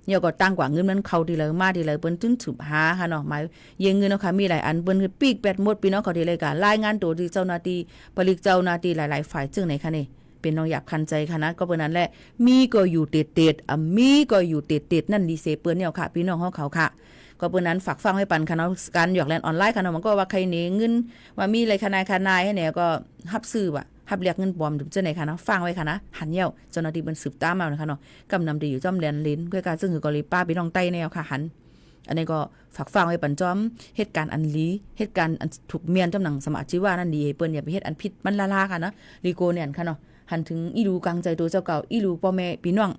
เดี๋ยวก็ตั้งกว่าเงินมันเข้าทีละมาทีละเปิ้นจึงสืบหาค่ะเนาะหมายเยงเงินเนาะค่ะมีหลายอันเปิ้นคือปีกแปดหมดพี่น้องเขาทีเลยก็รายงานตัวที่เจ้าหน้าที่ผลิตเจ้าหน้าที่หลายๆฝ่ายจึงไหนค่ะนี่เป็นน้องอยากคันใจค่ะนะก็เปิ้นนั้นแหละมีก็อยู่เต็ดๆมีก็อยู่เต็ดๆนั่นดีเซเปิ้นเนี่ยค่ะพี่น้องเขาค่ะก็เปิ้นนั้นฝากฟังไว้ปันค่ะเนาะการหยอกเล่นออนไลน์ค่ะเนาะมันก็ว่าใครหนีเงินว่ามีอะไรคณายให้เนี่ยก็รับซื้อว่ะหับเรียกเงินปลอมถึงเจ้าไหนค่ะนะฟังไว้ค่ะนะหันเยี่ยวเจ้าหน้าที่มันสืบตามมานะคะเนาะกำนำดีอยู่จอมแลนลิ้นด้วยการซึ่งคือกอลีป้าพี่น้องใต้แนวค่ะหันอันนี้ก็ฝากฟังไว้ปันจอมเหตุการณ์อันลีเหตุการณ์อันถูกเมียนจำหนังสมาชีว่านั่นดีเปิ้นอย่าไปเฮ็ดอันผิดมันลาค่ะนะลีโกเนี่ยค่ะเนาะหันถึงอีรูกลางใจตัวเจ้าเก่าอีรูพ่อแม่พี่น้อง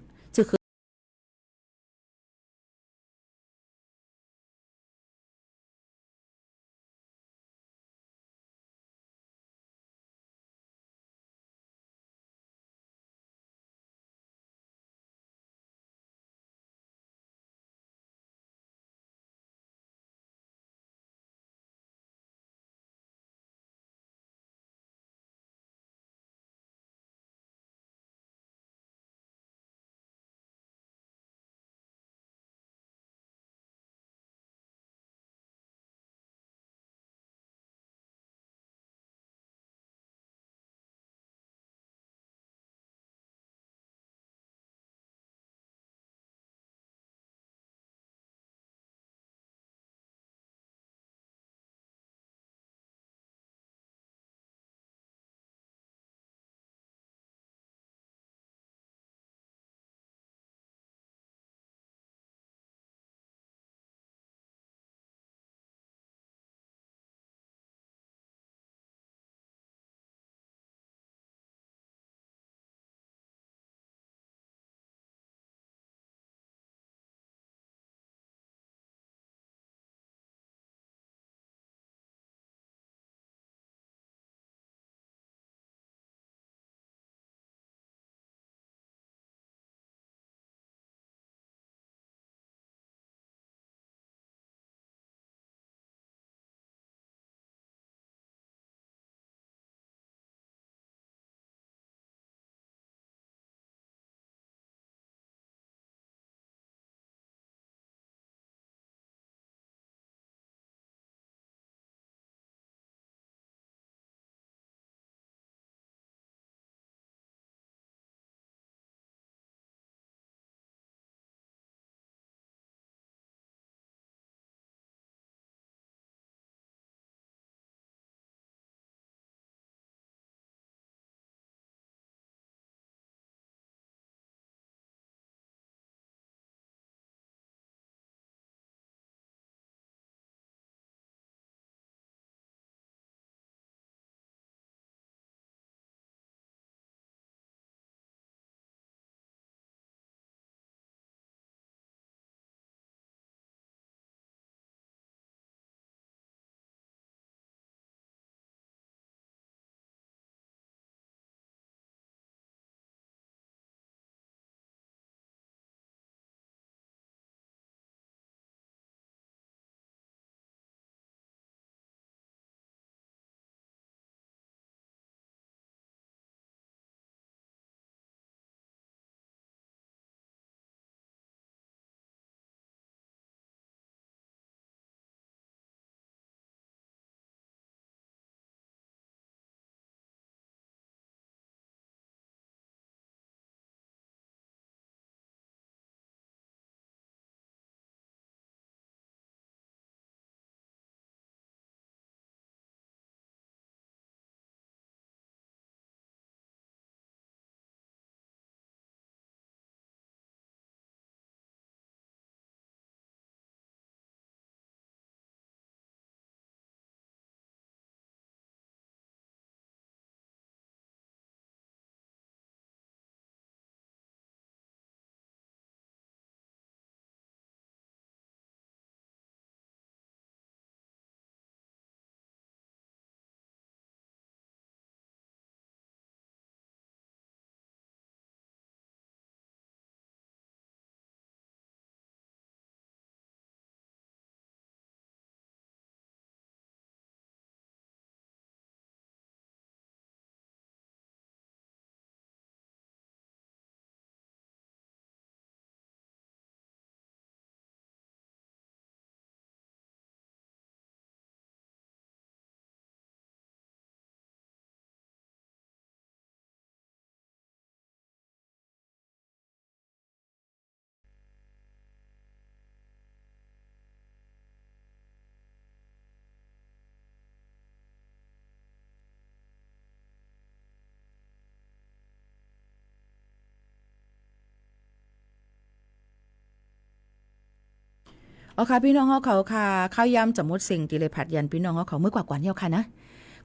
อ๋อค่ะพี่น้องเฮาเขาค่ะข้าวยามจะหมดสิ่งที่เลยผัดยันพี่น้องเฮาเขามื้อกว่าๆเหี่ยวค่ะนะ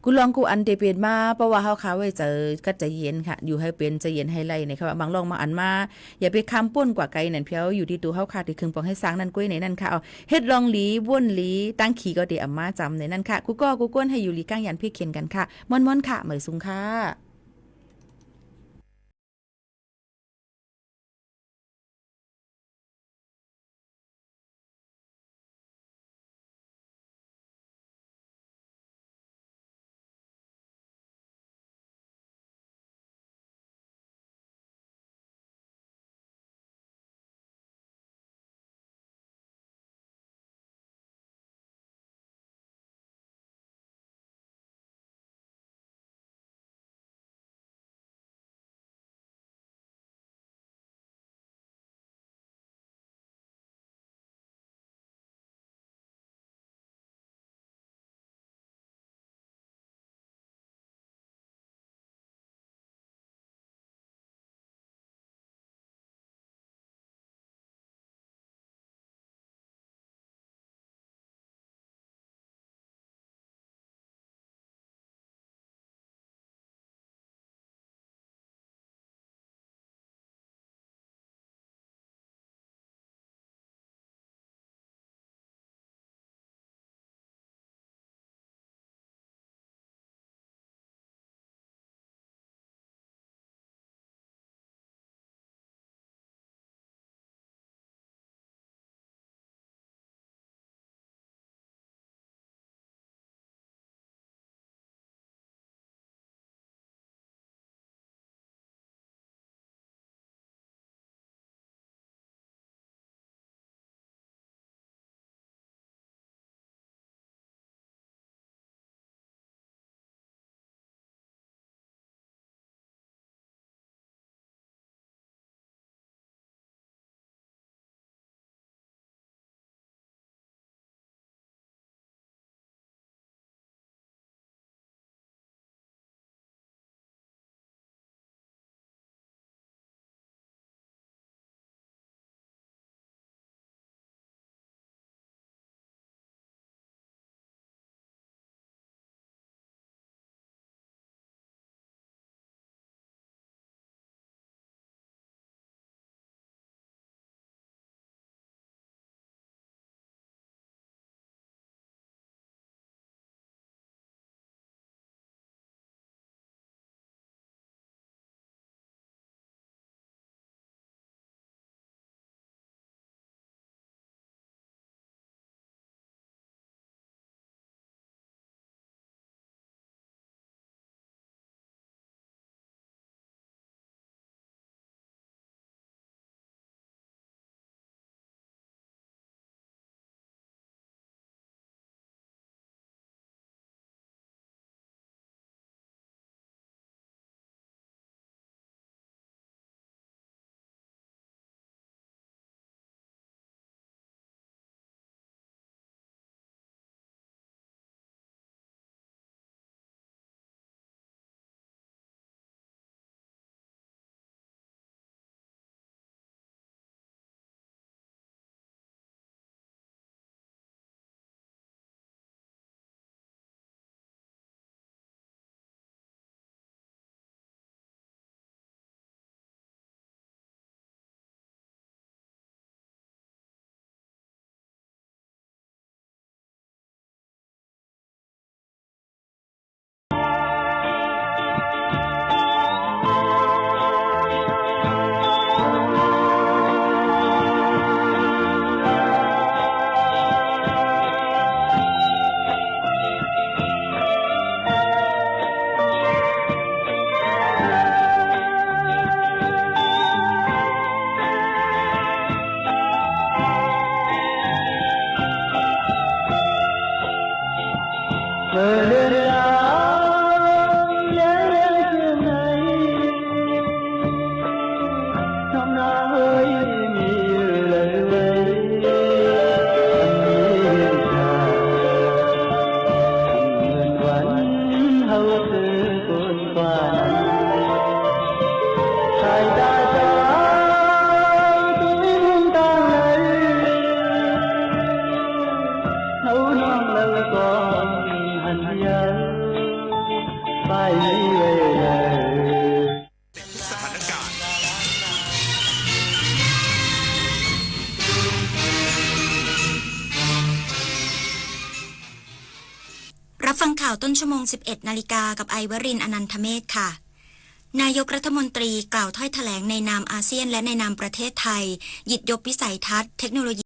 กูลองกูอันเตเป็นมาเพราะว่าเฮาค่ะไว้เจอก็ใจเย็นค่ะอยู่ให้เป็นใจเย็นให้ไล่ในค่ะบางลองมาอันมาอย่าไปคำป่นกว่าไกลนั่นเพียวอยู่ที่ตัวเฮาค่ะที่ครึ่งปองให้สร้างนั่นก้วยในนั่นค่ะเอาเฮ็ดลองหลีว่นหลีตั้งขี่ก็ได้อำมาจำในนั่นค่ะกูก็กูก้นให้อยู่หลีก้างยันพี่เขียนกันค่ะม่อนๆค่ะเหมยสุงค่ะ าวต้นชั่วโมง 11 นาฬิกากับไอวรินทร์อนันทเมฆค่ะนายกรัฐมนตรีกล่าวถ้อยแถลงในนามอาเซียนและในนามประเทศไทยหยิบยกวิสัยทัศน์เทคโนโลยี